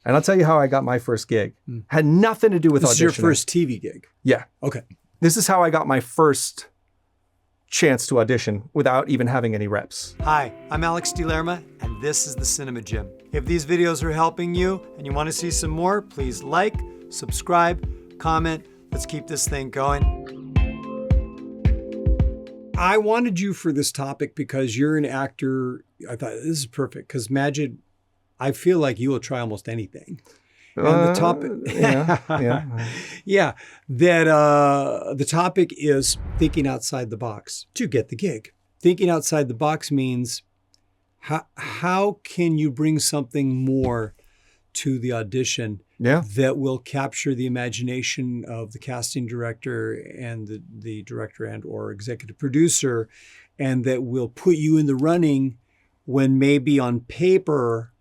And I'll tell you how I got my first gig. Had nothing to do with auditioning. This is your first TV gig? Yeah. Okay. This is how I got my first chance to audition without even having any reps. Hi, I'm Alex DeLerma, and this is the Cinema Gym. If these videos are helping you and you want to see some more, please like, subscribe, comment. Let's keep this thing going. I wanted you for this topic because you're an actor. I thought this is perfect because Majed, I feel like you will try almost anything. And the topic, the topic is thinking outside the box to get the gig. Thinking outside the box means how can you bring something more to the audition that will capture the imagination of the casting director and the director and or executive producer, and that will put you in the running when maybe on paper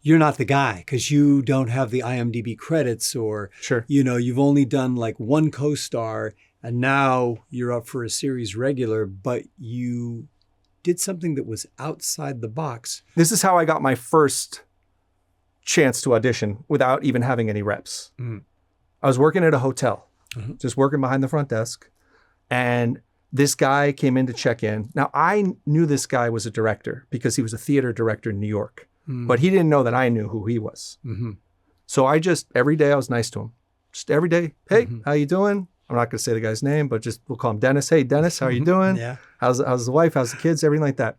you're not the guy because you don't have the IMDb credits, or you've only done like one co-star and now you're up for a series regular, but you did something that was outside the box. This is how I got my first chance to audition without even having any reps. I was working at a hotel, just working behind the front desk, and this guy came in to check in. Now, I knew this guy was a director because he was a theater director in New York, but he didn't know that I knew who he was. So I just, every day I was nice to him. Just every day, hey, how you doing? I'm not going to say the guy's name, but just we'll call him Dennis. Hey, Dennis, how are you doing? How's the wife? How's the kids? Everything like that.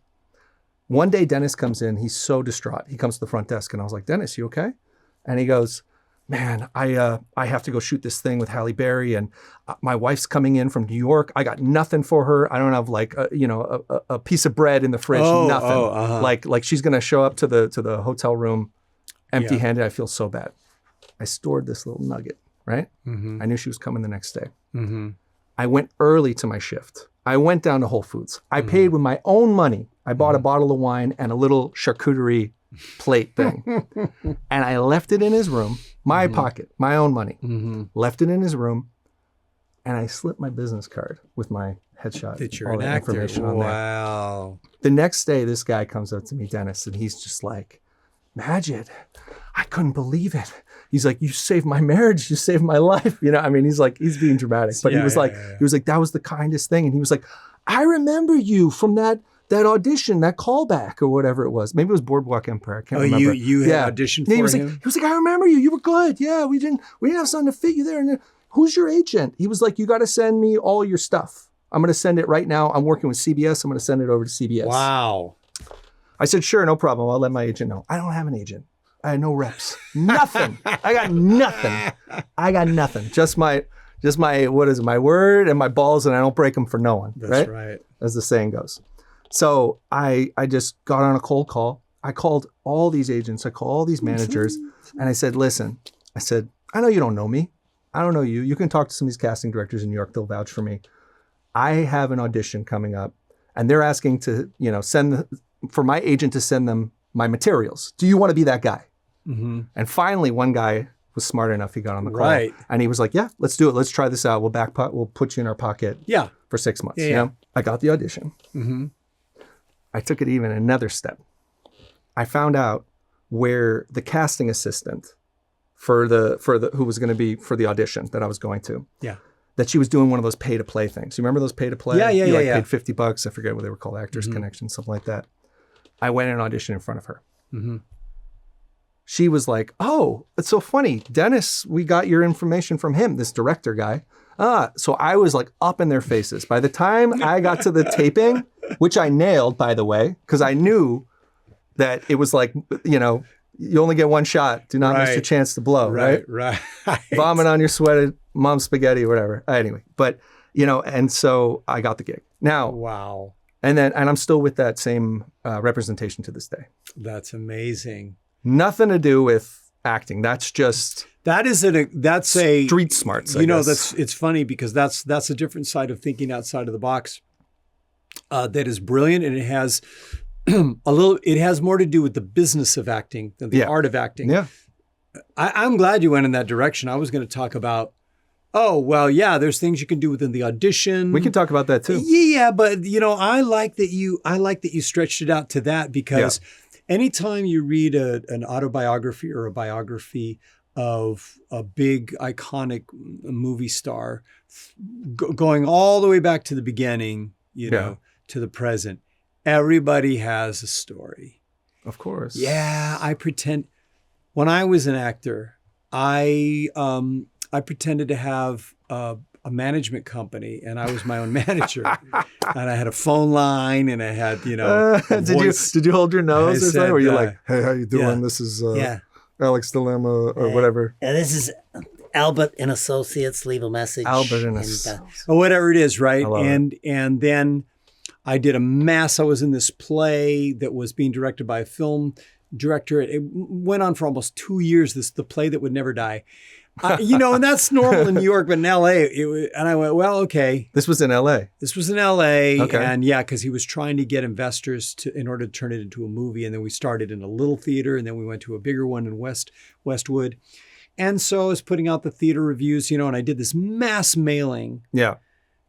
One day, Dennis comes in. He's so distraught. He comes to the front desk, and I was like, Dennis, you okay? And he goes, man, I have to go shoot this thing with Halle Berry, and my wife's coming in from New York. I got nothing for her. I don't have like a piece of bread in the fridge. Nothing. Like she's gonna show up to the hotel room empty-handed. I feel so bad. I stored this little nugget, right? I knew she was coming the next day. I went early to my shift. I went down to Whole Foods. I paid with my own money. I bought a bottle of wine and a little charcuterie plate thing. And I left it in his room, my pocket, my own money. Left it in his room, and I slipped my business card with my headshot. That you're all an that actor. information on there. Wow. The next day, this guy comes up to me, Dennis, and he's just like, Majed, I couldn't believe it. He's like, you saved my marriage, you saved my life. I mean, he's being dramatic, but he was like, that was the kindest thing. And he was like, I remember you from that audition, that callback or whatever it was. Maybe it was Boardwalk Empire. I can't remember. You had auditioned for him? He was like, I remember you. You were good. Yeah, we didn't have something to fit you there. And who's your agent? He was like, you got to send me all your stuff. I'm going to send it right now. I'm working with CBS. I'm going to send it over to CBS. Wow. I said, sure, no problem. I'll let my agent know. I don't have an agent. I had no reps. Nothing. I got nothing. Just my what is it? My word and my balls, and I don't break them for no one. That's right. As the saying goes. So I just got on a cold call. I called all these agents. I called all these managers, and I said, listen, I know you don't know me. I don't know you. You can talk to some of these casting directors in New York. They'll vouch for me. I have an audition coming up, and they're asking to, for my agent to send them my materials. Do you want to be that guy? And finally, one guy was smart enough. He got on the call, and he was like, "Yeah, let's do it. Let's try this out. We'll put you in our pocket. For 6 months." I got the audition. I took it even another step. I found out where the casting assistant for the who was going to be for the audition that I was going to. That she was doing one of those pay to play things. You remember those pay to play? You paid $50. I forget what they were called, Actors Connection, something like that. I went and auditioned in front of her. She was like, oh, it's so funny. Dennis, we got your information from him, this director guy. So I was like up in their faces. By the time I got to the taping, which I nailed, by the way, because I knew that it was like, you only get one shot. Do not miss your chance to blow, right? Vomit on your sweated mom's spaghetti or whatever. Anyway, but, and so I got the gig. Now, wow. And I'm still with that same representation to this day. That's amazing. Nothing to do with acting. That's just that's a street smarts. I guess. It's funny because that's a different side of thinking outside of the box. That is brilliant, and it has it has more to do with the business of acting than the art of acting. I'm glad you went in that direction. I was going to talk about, there's things you can do within the audition. We can talk about that too. Yeah, but I like that you stretched it out to that because anytime you read an autobiography or a biography of a big iconic movie star, going all the way back to the beginning, to the present, everybody has a story. Of course. Yeah, when I was an actor, I pretended to have a management company, and I was my own manager. And I had a phone line, and I had, did you hold your nose or something? Were you like, hey, how you doing? Yeah. This is Alex Dilemma or whatever. This is Albert and Associates. Leave a message. Albert and Associates. Or whatever it is, right? I love it. And then I did I was in this play that was being directed by a film director. It went on for almost 2 years, the play that would never die. And that's normal in New York, but in LA, and I went, well, okay. This was in LA. This was in LA. Okay. And because he was trying to get investors in order to turn it into a movie. And then we started in a little theater, and then we went to a bigger one in Westwood. And so I was putting out the theater reviews, and I did this mass mailing. Yeah.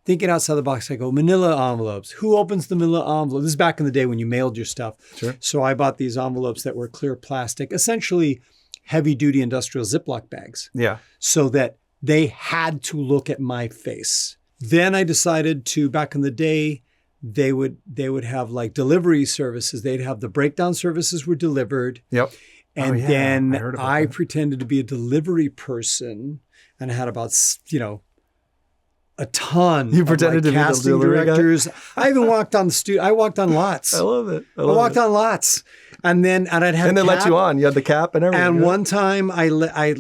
Thinking outside the box, I go, manila envelopes. Who opens the manila envelope? This is back in the day when you mailed your stuff. Sure. So I bought these envelopes that were clear plastic, essentially heavy-duty industrial Ziploc bags. Yeah. So that they had to look at my face. Then I decided to, back in the day, they would have like delivery services. They'd have the breakdown services were delivered. Yep. And I then heard about I that. pretended to be a delivery person and I had about, a ton You of pretended to be the casting delivery guy? directors. I even walked on I walked on lots. I love it. I walked on lots. And then I'd have And they let cap. you on. You had the cap and everything. And right? one time I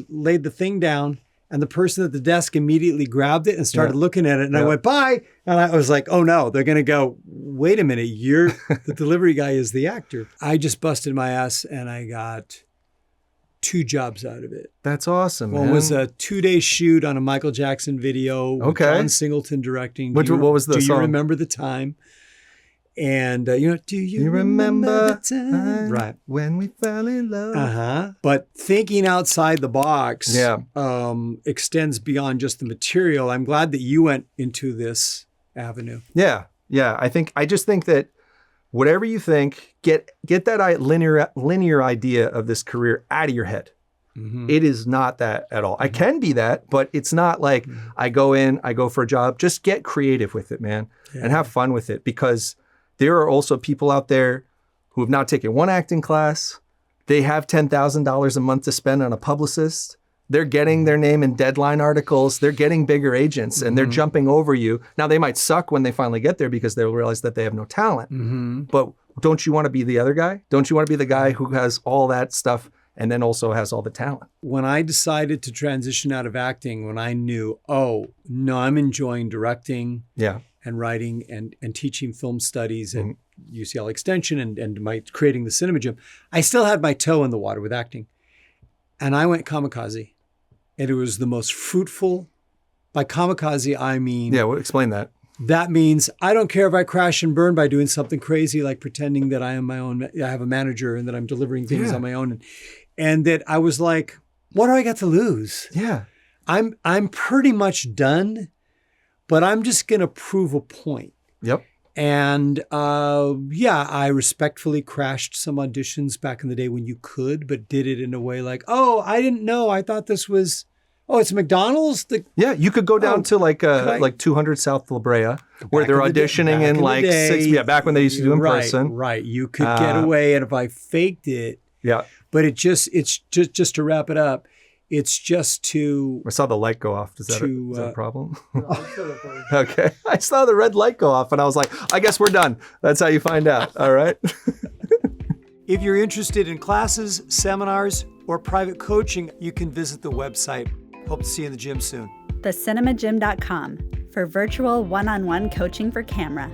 laid the thing down and the person at the desk immediately grabbed it and started looking at it. And I went, bye. And I was like, oh no, they're going to go, wait a minute. The delivery guy is the actor. I just busted my ass and I got 2 jobs out of it. That's awesome, One man. was a 2-day shoot on a Michael Jackson video with Okay. John Singleton directing. What was the Do song? you remember the time? And, do you remember the time? Right. when we fell in love? Uh-huh. But thinking outside the box extends beyond just the material. I'm glad that you went into this avenue. Yeah. I just think that whatever you think, get that linear idea of this career out of your head. Mm-hmm. It is not that at all. I can be that, but it's not like I go for a job. Just get creative with it, man, and have fun with it, because there are also people out there who have not taken one acting class. They have $10,000 a month to spend on a publicist. They're getting their name in Deadline articles. They're getting bigger agents, and they're jumping over you. Now, they might suck when they finally get there because they'll realize that they have no talent. Mm-hmm. But don't you want to be the other guy? Don't you want to be the guy who has all that stuff and then also has all the talent? When I decided to transition out of acting, when I knew, oh, no, I'm enjoying directing and writing and teaching film studies at UCL Extension and creating the cinema gym, I still had my toe in the water with acting. And I went kamikaze. And it was the most fruitful. By kamikaze, I mean... Yeah, well, explain that. That means I don't care if I crash and burn by doing something crazy, like pretending that I am my own, I have a manager and that I'm delivering things on my own. And that I was like, what do I got to lose? Yeah. I'm pretty much done, but I'm just going to prove a point. Yep. And I respectfully crashed some auditions back in the day when you could, but did it in a way like, oh, I didn't know. I thought this was, it's McDonald's. You could go down to like 200 South La Brea, where they're auditioning in like 6. Back when they used to do in person. Right. You could get away, and if I faked it. Yeah. But it's just to wrap it up. It's just to... I saw the light go off. Is that a problem? Okay. I saw the red light go off and I was like, I guess we're done. That's how you find out. All right. If you're interested in classes, seminars, or private coaching, you can visit the website. Hope to see you in the gym soon. TheCinemaGym.com for virtual one-on-one coaching for camera.